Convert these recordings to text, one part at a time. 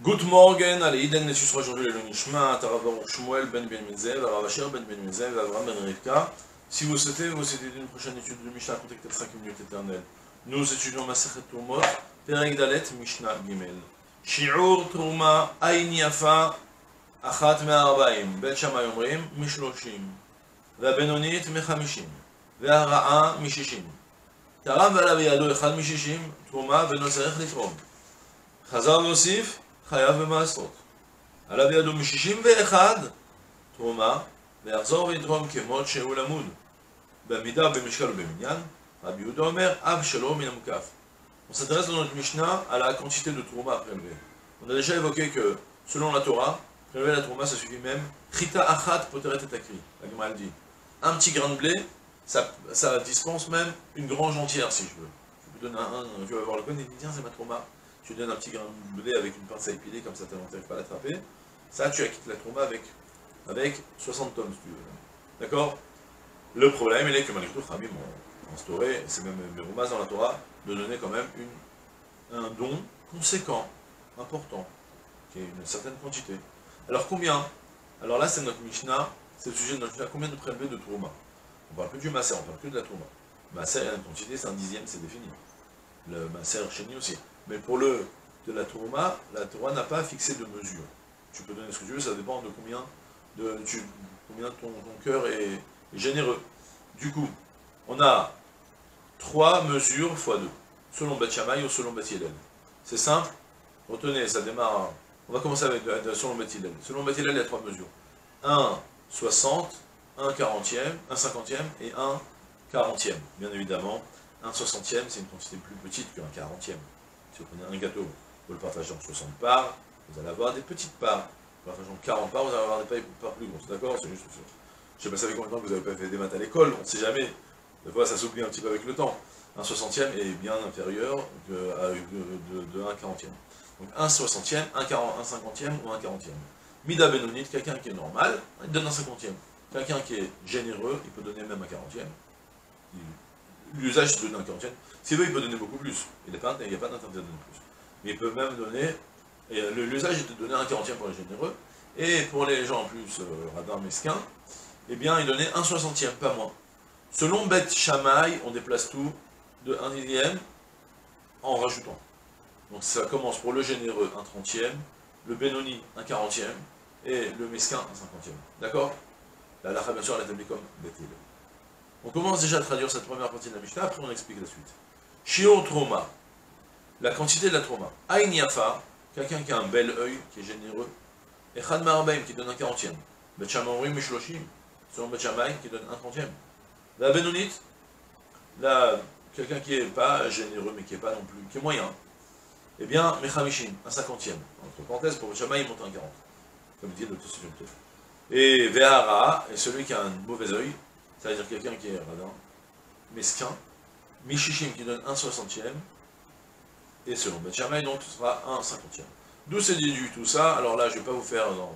Good morning, allez, Iden Nessus aujourd'hui le Nishma, Tarav Baruch Shmuel ben Ben Menzel, Rav Asher ben Ben Menzel, Avram ben Rivka. Si vous souhaitez une prochaine étude de Mishnah, contactez 5 minutes éternelles. Nous étudions Masechet Turmot, Perek Dalet, Mishnah Gimel. Shi'ur Truma, Ain Yafa, Achat Me'arbaim, Bet Shammai Omrim, Mishloshim, והבינונית מ-50, והרעה מ-60. תרם ועלה בידו אחד מ-60, תרומה ואינו צריך לתרום. חזר להוסיף, חייב במעשרות. עלה בידו מ-61, תרומה, ויחזור ויתרום כמות שהוא למוד. בעמידה במשקל ובמניין, רבי יהודה אומר, אב שלו מן המוקף. On s'intéresse dans notre Mishnah à la quantité de trouma à prélever. On a déjà évoqué que, selon la Torah, prélever la trouma, ça suffit même. Chita achat poteret et takri. La Gemara dit. Un petit grain de blé, ça dispense même une grange entière, si je veux. Je vous donne je vais avoir le coin et dit, tiens, c'est ma trouma. Tu lui donnes un petit grain de blé avec une pince à épiler, comme ça, tu n'arrives pas à l'attraper. Ça, tu acquittes la trouma avec 60 tonnes, si tu veux. D'accord? Le problème, il est que malgré tout, Khamim ont instauré, c'est même Meroumaz dans la Torah, de donner quand même un don conséquent, important, qui est une certaine quantité. Alors combien? Alors là, c'est notre Mishnah, c'est le sujet de notre Mishnah, combien de prélevés de Trouma? On parle plus du Maser, on parle plus de la Trouma. Maser, il y a une quantité, c'est un dixième, c'est défini. Le Maser Chéni aussi. Mais pour de la Trouma, la Torah n'a pas fixé de mesure. Tu peux donner ce que tu veux, ça dépend de combien ton cœur est généreux. Du coup, on a 3 mesures x 2, selon Beth Shammai ou selon Beth Hillel. C'est simple, retenez, ça démarre, on va commencer avec selon Beth Hillel. Selon Beth Hillel, il y a 3 mesures. 1 60, 1 40e, 1 50e et 1 40e. Bien évidemment, 1 60e, c'est une quantité plus petite qu'un 40e. Si vous prenez un gâteau, vous le partagez en 60 parts, vous allez avoir des petites parts. Vous le partagez en 40 parts, vous allez avoir des parts plus grosses. D'accord? C'est juste ça. Je ne sais pas ça fait combien de temps que vous n'avez pas fait des maths à l'école, on ne sait jamais. Des fois, ça s'oublie un petit peu avec le temps. Un 60e est bien inférieur de 1 40e. Donc 1 60e, 1 50e ou 1 40e. Mida Benonite, quelqu'un qui est normal, il donne un 50e. Quelqu'un qui est généreux, il peut donner même un 40e. L'usage, c'est de donner un 40e. S'il veut, il peut donner beaucoup plus. Il n'y a pas d'interdit de donner plus. Mais il peut même donner... L'usage est de donner un 40e pour les généreux. Et pour les gens en plus radins mesquins, eh bien, il donnait un 60e, pas moins. Selon Beth Shammai, on déplace tout de 1 dixième en rajoutant. Donc ça commence pour le généreux un 30e, le Benoni un 40e, et le mesquin un 50e. D'accord? La halakha, bien sûr, elle est établie comme Beth Hillel. On commence déjà à traduire cette première partie de la Mishnah, après on explique la suite. Shiur Troma, la quantité de la Troma. Ain Yafa, quelqu'un qui a un bel œil, qui est généreux. Et Chad Ma'arbaim, qui donne un 40e. Beth Shammai Omrim Mishloshim, selon Beth Shammai, qui donne un 30e. La Benonite, quelqu'un qui n'est pas généreux, mais qui n'est pas non plus, qui est moyen. Eh bien, Mechamishim, un 50e. Entre parenthèses, pour Beth Shammai, il monte un 40. Comme dit le Tosfot. Et Ve'ara, et celui qui a un mauvais œil, c'est-à-dire quelqu'un qui est radin, mesquin, Mishishim qui donne un 60e, et selon Beth Shammai, donc ce sera un 50e. D'où c'est déduit tout ça? Alors là, je ne vais pas vous faire dans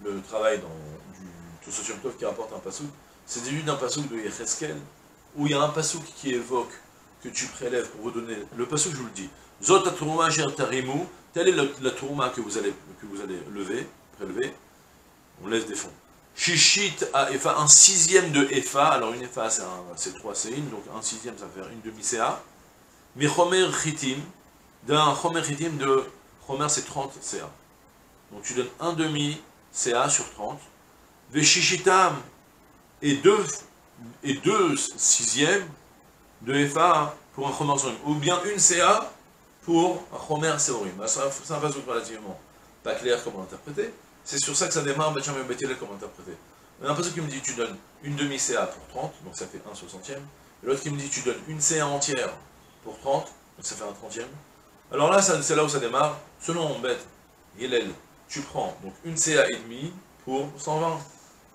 le travail du Tosfot Tov qui rapporte un pasouk. C'est déduit d'un pasouk de Yecheskel, où il y a un pasouk qui évoque que tu prélèves pour vous donner. Le pasouk, je vous le dis. Zot Trouma Ger Tarimu, telle est la Trouma que vous allez prélever. On laisse des fonds. Shishit à Efa, un 6e de Efa. Alors une Efa, c'est 3 séines, donc un 6e, ça va faire une demi-CA. Mais Chomer Chitim, d'un Chomer Chitim de Chomer, c'est 30 CA. Donc tu donnes un demi CA sur 30. Veshishitam, et 2 sixièmes de FA pour un Chomer Seorim, ou bien une CA pour un Chomer Seorim. C'est un pasouk relativement pas clair comment l'interpréter. C'est sur ça que ça démarre Beth Shammai et Beth Hillel comment interpréter. Il y a un pasouk qui me dit tu donnes une demi-CA pour 30, donc ça fait un 60e. Et l'autre qui me dit tu donnes une CA entière pour 30, donc ça fait un 30e. Alors là, c'est là où ça démarre. Selon Beth Hillel, tu prends donc une CA et demie pour 120.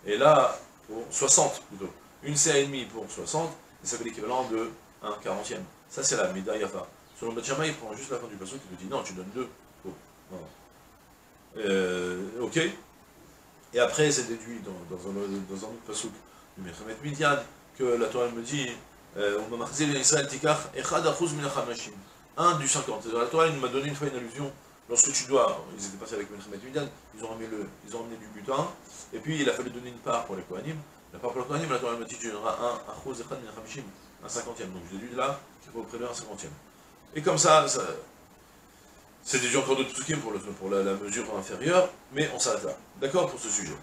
Et là, pour 60 plutôt. Une CA et demi pour 60, et ça fait l'équivalent de 1 40e. Ça c'est la Mida Yafa. Selon Beth Shammai, il prend juste la fin du pasouk, il te dit non, tu donnes 2. Oh, ok. Et après, c'est déduit dans un autre pasouk du Mechamet Midian, que la Torah me dit un du 50. La Torah m'a donné une fois une allusion Lorsque tu dois, ils étaient passés avec Melchimet Midian, ils ont emmené du butin, et puis il a fallu donner une part pour les Kohanim. La part pour les Kohanim, la Torah m'a dit tu donneras un cinquantième. Donc je déduis là qu'il faut prélever un cinquantième. Et comme ça c'est déduit encore d'autres trucs pour la mesure inférieure, mais on s'arrête là. D'accord pour ce sujet.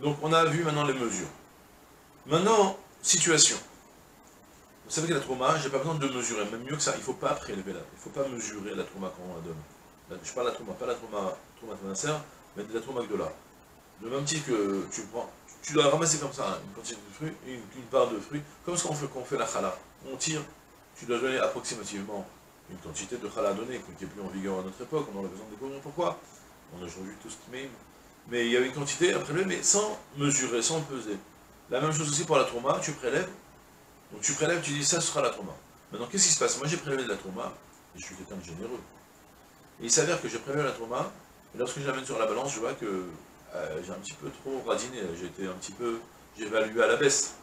Donc on a vu maintenant les mesures. Maintenant, situation. Vous savez que la trauma, j'ai pas besoin de mesurer, même mieux que ça, il ne faut pas prélever là, il ne faut pas mesurer la trauma quand on la donne. Je parle de la trauma, pas la trauma financière, mais de la trauma de là. Le même titre que tu prends, tu dois ramasser comme ça une quantité de fruits, une part de fruits, comme ce qu'on fait la chala. On tire, tu dois donner approximativement une quantité de chala à donner, qui n'est plus en vigueur à notre époque, on aurait besoin de découvrir pourquoi. On a aujourd'hui tout ce qui m'aime. Mais il y a une quantité à prélever, mais sans mesurer, sans peser. La même chose aussi pour la trauma, tu prélèves. Donc tu prélèves, tu dis ça sera la trauma. Maintenant, qu'est-ce qui se passe? Moi j'ai prélevé de la trauma, et je suis quelqu'un de généreux. Et il s'avère que j'ai prélevé la trauma, et lorsque je l'amène sur la balance, je vois que j'ai un petit peu trop radiné, j'ai évalué à la baisse.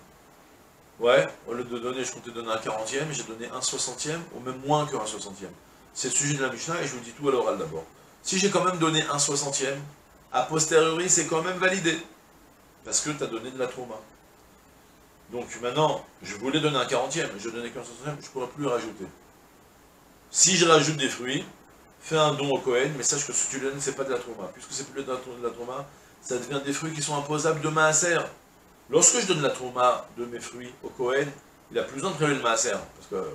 Ouais, au lieu de donner, je comptais donner un 40e, j'ai donné un 60e, ou même moins qu'un 60e. C'est le sujet de la Mishnah, et je vous dis tout à l'oral d'abord. Si j'ai quand même donné un 60e, a posteriori, c'est quand même validé. Parce que tu as donné de la trauma. Donc maintenant, je voulais donner un 40e, je donnais qu'un 60e, je ne pourrais plus rajouter. Si je rajoute des fruits, fais un don au Kohen, mais sache que ce que tu donnes, c'est pas de la trauma. Puisque c'est plus de la trauma, ça devient des fruits qui sont imposables de maaser. Lorsque je donne la trauma de mes fruits au Kohen, il a plus besoin de prélever le maaser. Parce que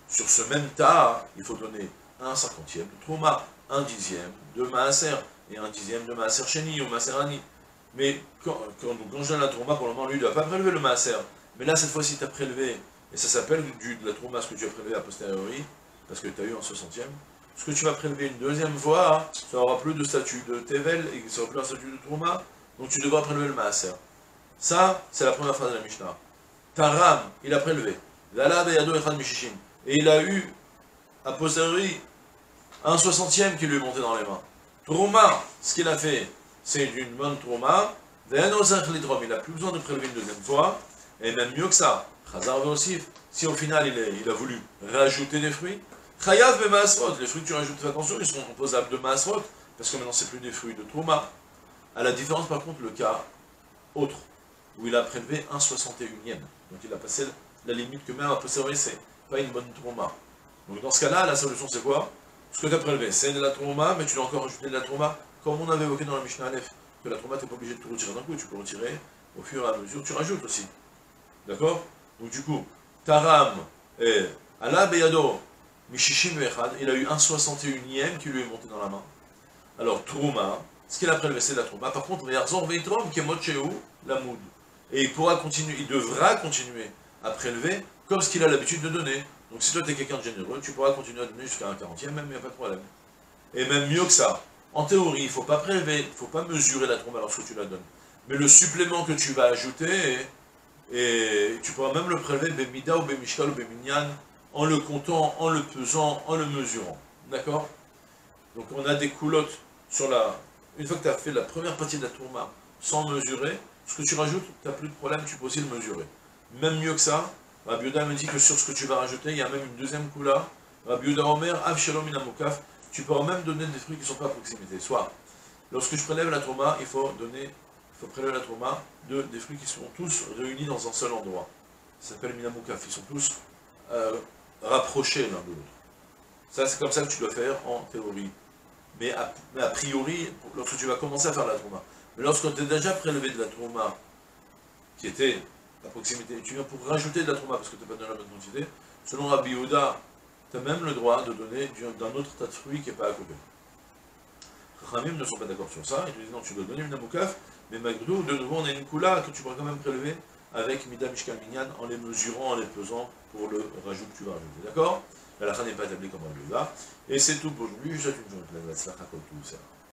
sur ce même tas, il faut donner un 50e de trauma, un 10e de maaser, et un 10e de maaser chéni ou maaser ani. Mais quand je donne la trauma, pour le moment, lui, il ne doit pas prélever le maaser. Mais là, cette fois-ci, tu as prélevé, et ça s'appelle de la trauma, ce que tu as prélevé a posteriori, parce que tu as eu un 60e. Ce que tu vas prélever une deuxième fois, ça n'aura plus de statut de tevel, et ça n'aura plus un statut de trauma, donc tu devras prélever le maaser. Ça, c'est la première phrase de la Mishnah. Taram, il a prélevé. Lala beyado echad mishishim. Et il a eu, a posteriori, un 60e qui lui est monté dans les mains. Trauma, ce qu'il a fait, c'est d'une bonne trauma. Il n'a plus besoin de prélever une deuxième fois. Et même mieux que ça, Chazar ve'osif, si au final il a voulu rajouter des fruits, Chayav be maasrot, les fruits que tu rajoutes, fais attention, ils sont composables de maasrot, parce que maintenant c'est plus des fruits de trauma. À la différence par contre, le cas autre, où il a prélevé un 61e. Donc il a passé la limite que même à posteriori, c'est pas une bonne trauma. Donc dans ce cas-là, la solution c'est quoi? Ce que tu as prélevé, c'est de la trauma, mais tu dois encore rajouter de la trauma, comme on avait évoqué dans la Mishnah Aleph, que la trauma, tu n'es pas obligé de tout retirer d'un coup, tu peux retirer au fur et à mesure, tu rajoutes aussi. D'accord? Donc du coup, Taram et Ala Beyado, Mishishim Echad, il a eu un 61e qui lui est monté dans la main. Alors, Trouma, ce qu'il a prélevé, c'est de la Trouma. Par contre, Yarzor Veitrom, qui est Mocheu, la Moud. Et il pourra continuer, il devra continuer à prélever comme ce qu'il a l'habitude de donner. Donc si toi tu es quelqu'un de généreux, tu pourras continuer à donner jusqu'à un 40e, même il n'y a pas de problème. Et même mieux que ça, en théorie, il ne faut pas prélever, il ne faut pas mesurer la trompe lorsque tu la donnes. Mais le supplément que tu vas ajouter, et tu pourras même le prélever Bemida ou Bemishkal ou Beminyan, en le comptant, en le pesant, en le mesurant. D'accord? Donc on a des coulottes sur la... Une fois que tu as fait la première partie de la tourma sans mesurer, ce que tu rajoutes, tu n'as plus de problème, tu peux aussi le mesurer. Même mieux que ça, Rabbi Yehuda me dit que sur ce que tu vas rajouter, il y a même une deuxième coula. Rabbi Yehuda Omer, Av Shalom Inamokaf, tu peux même donner des fruits qui ne sont pas à proximité. Soit, lorsque je prélève la trauma, il faut prélever la trauma des fruits qui sont tous réunis dans un seul endroit. Ça s'appelle Minamokaf, ils sont tous rapprochés l'un de l'autre. Ça, c'est comme ça que tu dois faire en théorie. Mais a priori, lorsque tu vas commencer à faire la trauma. Mais lorsque tu as déjà prélevé de la trauma qui était à proximité, tu viens pour rajouter de la trauma parce que tu n'as pas donné la bonne quantité, selon Rabbi Yehuda, tu as même le droit de donner d'un autre tas de fruits qui n'est pas à côté. Chachamim ne sont pas d'accord sur ça, ils te disent non, tu dois donner une amoukaf, mais malgré tout, de nouveau, on a une coula que tu pourras quand même prélever avec Mida Mishkal Minyan en les mesurant, en les pesant pour le rajout que tu vas rajouter. D'accord? La lacha n'est pas établie comme Rabbi Yehuda. Et c'est tout pour aujourd'hui, je souhaite une journée pleine de tout ça.